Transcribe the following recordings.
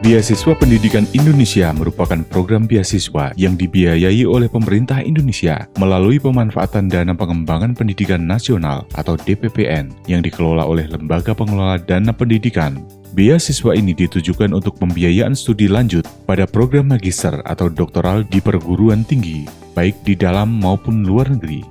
Beasiswa Pendidikan Indonesia merupakan program beasiswa yang dibiayai oleh pemerintah Indonesia melalui pemanfaatan Dana Pengembangan Pendidikan Nasional atau DPPN yang dikelola oleh Lembaga Pengelola Dana Pendidikan. Beasiswa ini ditujukan untuk pembiayaan studi lanjut pada program magister atau doktoral di perguruan tinggi, baik di dalam maupun luar negeri.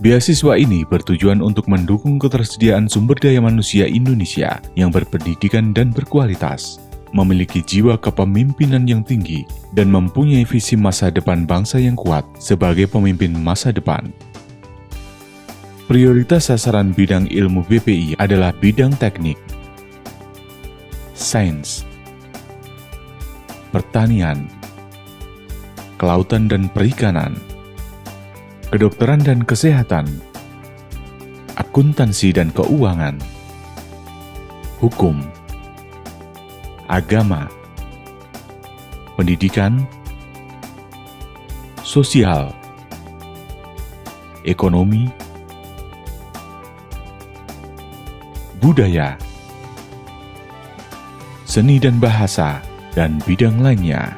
Beasiswa ini bertujuan untuk mendukung ketersediaan sumber daya manusia Indonesia yang berpendidikan dan berkualitas, memiliki jiwa kepemimpinan yang tinggi, dan mempunyai visi masa depan bangsa yang kuat sebagai pemimpin masa depan. Prioritas sasaran bidang ilmu BPI adalah bidang teknik, sains, pertanian, kelautan dan perikanan, kedokteran dan kesehatan, akuntansi dan keuangan, hukum, agama, pendidikan, sosial, ekonomi, budaya, seni dan bahasa, dan bidang lainnya.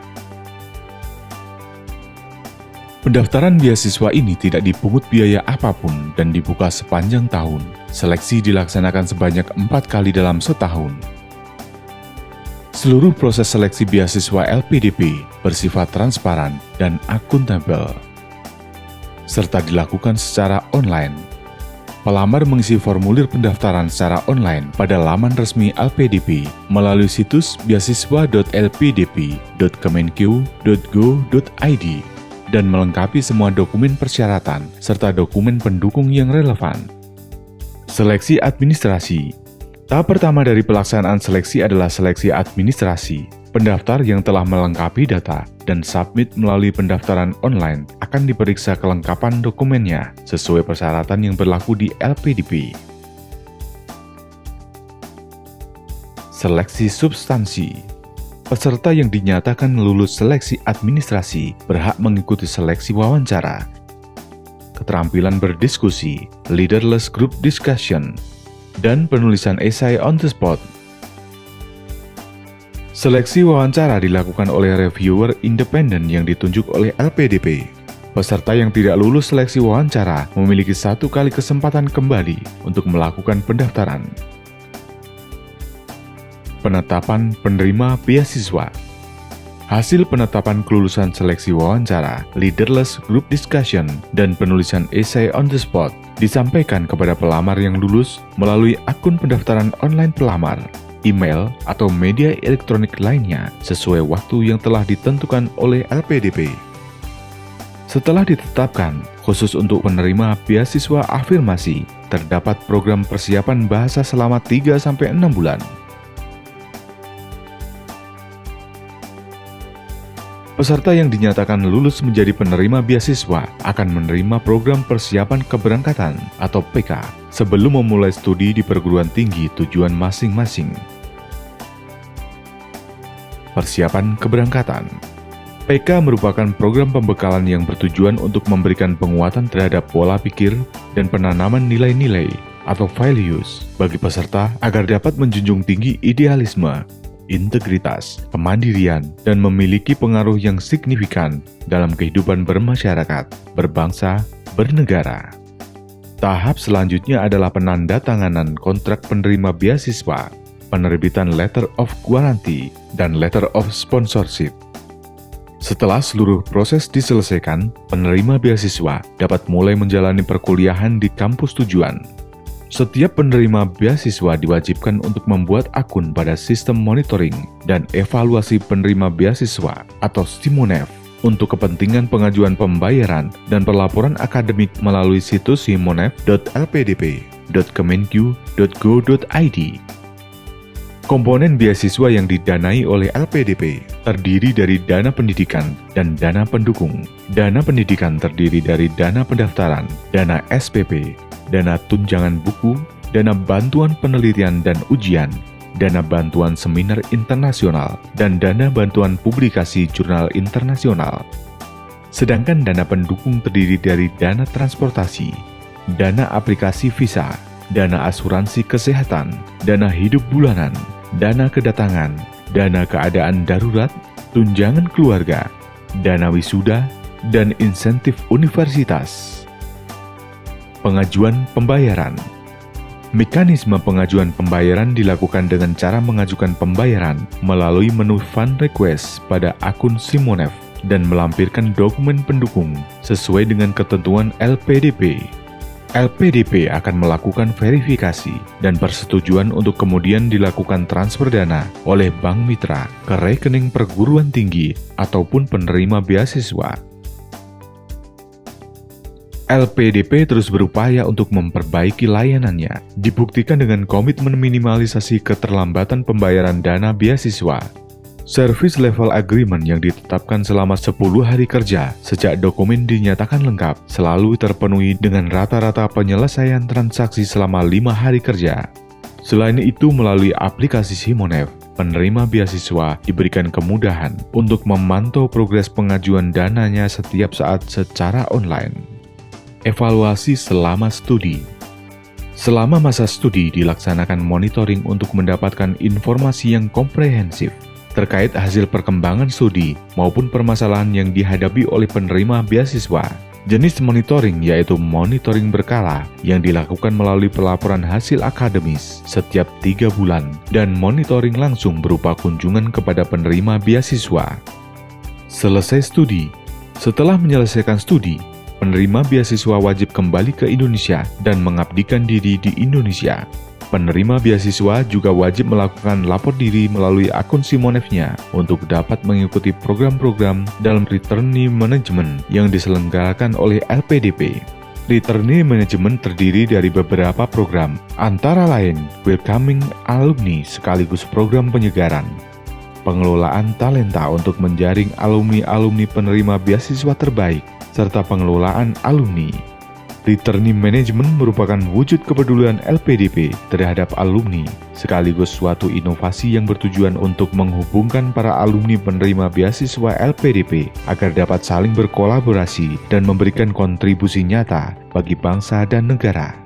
Pendaftaran beasiswa ini tidak dipungut biaya apapun dan dibuka sepanjang tahun. Seleksi dilaksanakan sebanyak 4 kali dalam setahun. Seluruh proses seleksi beasiswa LPDP bersifat transparan dan akuntabel, serta dilakukan secara online. Pelamar mengisi formulir pendaftaran secara online pada laman resmi LPDP melalui situs beasiswa.lpdp.kemenq.go.id dan melengkapi semua dokumen persyaratan serta dokumen pendukung yang relevan. Seleksi administrasi. Tahap pertama dari pelaksanaan seleksi adalah seleksi administrasi. Pendaftar yang telah melengkapi data dan submit melalui pendaftaran online akan diperiksa kelengkapan dokumennya sesuai persyaratan yang berlaku di LPDP. Seleksi substansi. Peserta yang dinyatakan lulus seleksi administrasi berhak mengikuti seleksi wawancara, keterampilan berdiskusi, leaderless group discussion, dan penulisan esai on the spot. Seleksi wawancara dilakukan oleh reviewer independen yang ditunjuk oleh LPDP. Peserta yang tidak lulus seleksi wawancara memiliki 1 kali kesempatan kembali untuk melakukan pendaftaran. Penetapan penerima beasiswa. Hasil penetapan kelulusan seleksi wawancara, leaderless group discussion, dan penulisan esai on the spot disampaikan kepada pelamar yang lulus melalui akun pendaftaran online pelamar, email, atau media elektronik lainnya sesuai waktu yang telah ditentukan oleh LPDP. Setelah ditetapkan, khusus untuk penerima beasiswa afirmasi, terdapat program persiapan bahasa selama 3-6 bulan. Peserta yang dinyatakan lulus menjadi penerima beasiswa akan menerima program persiapan keberangkatan atau PK sebelum memulai studi di perguruan tinggi tujuan masing-masing. Persiapan keberangkatan. PK merupakan program pembekalan yang bertujuan untuk memberikan penguatan terhadap pola pikir dan penanaman nilai-nilai atau values bagi peserta agar dapat menjunjung tinggi idealisme, integritas, kemandirian, dan memiliki pengaruh yang signifikan dalam kehidupan bermasyarakat, berbangsa, bernegara. Tahap selanjutnya adalah penandatanganan kontrak penerima beasiswa, penerbitan letter of guarantee, dan letter of sponsorship. Setelah seluruh proses diselesaikan, penerima beasiswa dapat mulai menjalani perkuliahan di kampus tujuan. Setiap penerima beasiswa diwajibkan untuk membuat akun pada sistem monitoring dan evaluasi penerima beasiswa atau SIMONEF untuk kepentingan pengajuan pembayaran dan pelaporan akademik melalui situs simonef.lpdp.kemenq.go.id. Komponen beasiswa yang didanai oleh LPDP terdiri dari dana pendidikan dan dana pendukung. Dana pendidikan terdiri dari dana pendaftaran, dana SPP, dana tunjangan buku, dana bantuan penelitian dan ujian, dana bantuan seminar internasional, dan dana bantuan publikasi jurnal internasional. Sedangkan dana pendukung terdiri dari dana transportasi, dana aplikasi visa, dana asuransi kesehatan, dana hidup bulanan, dana kedatangan, dana keadaan darurat, tunjangan keluarga, dana wisuda, dan insentif universitas. Pengajuan pembayaran. Mekanisme pengajuan pembayaran dilakukan dengan cara mengajukan pembayaran melalui menu Fund Request pada akun Simonev dan melampirkan dokumen pendukung sesuai dengan ketentuan LPDP. LPDP akan melakukan verifikasi dan persetujuan untuk kemudian dilakukan transfer dana oleh bank mitra ke rekening perguruan tinggi ataupun penerima beasiswa. LPDP terus berupaya untuk memperbaiki layanannya, dibuktikan dengan komitmen minimalisasi keterlambatan pembayaran dana beasiswa. Service Level Agreement yang ditetapkan selama 10 hari kerja sejak dokumen dinyatakan lengkap selalu terpenuhi dengan rata-rata penyelesaian transaksi selama 5 hari kerja. Selain itu, melalui aplikasi Simonev, penerima beasiswa diberikan kemudahan untuk memantau progres pengajuan dananya setiap saat secara online. Evaluasi selama studi. Selama masa studi dilaksanakan monitoring untuk mendapatkan informasi yang komprehensif terkait hasil perkembangan studi maupun permasalahan yang dihadapi oleh penerima beasiswa. Jenis monitoring yaitu monitoring berkala yang dilakukan melalui pelaporan hasil akademis setiap 3 bulan dan monitoring langsung berupa kunjungan kepada penerima beasiswa. Selesai studi. Setelah menyelesaikan studi, penerima beasiswa wajib kembali ke Indonesia dan mengabdikan diri di Indonesia. Penerima beasiswa juga wajib melakukan lapor diri melalui akun Simonev-nya untuk dapat mengikuti program-program dalam Returnee Management yang diselenggarakan oleh LPDP. Returnee Management terdiri dari beberapa program, antara lain Welcoming Alumni sekaligus program penyegaran, pengelolaan talenta untuk menjaring alumni-alumni penerima beasiswa terbaik, serta pengelolaan alumni. Returnee Management merupakan wujud kepedulian LPDP terhadap alumni, sekaligus suatu inovasi yang bertujuan untuk menghubungkan para alumni penerima beasiswa LPDP agar dapat saling berkolaborasi dan memberikan kontribusi nyata bagi bangsa dan negara.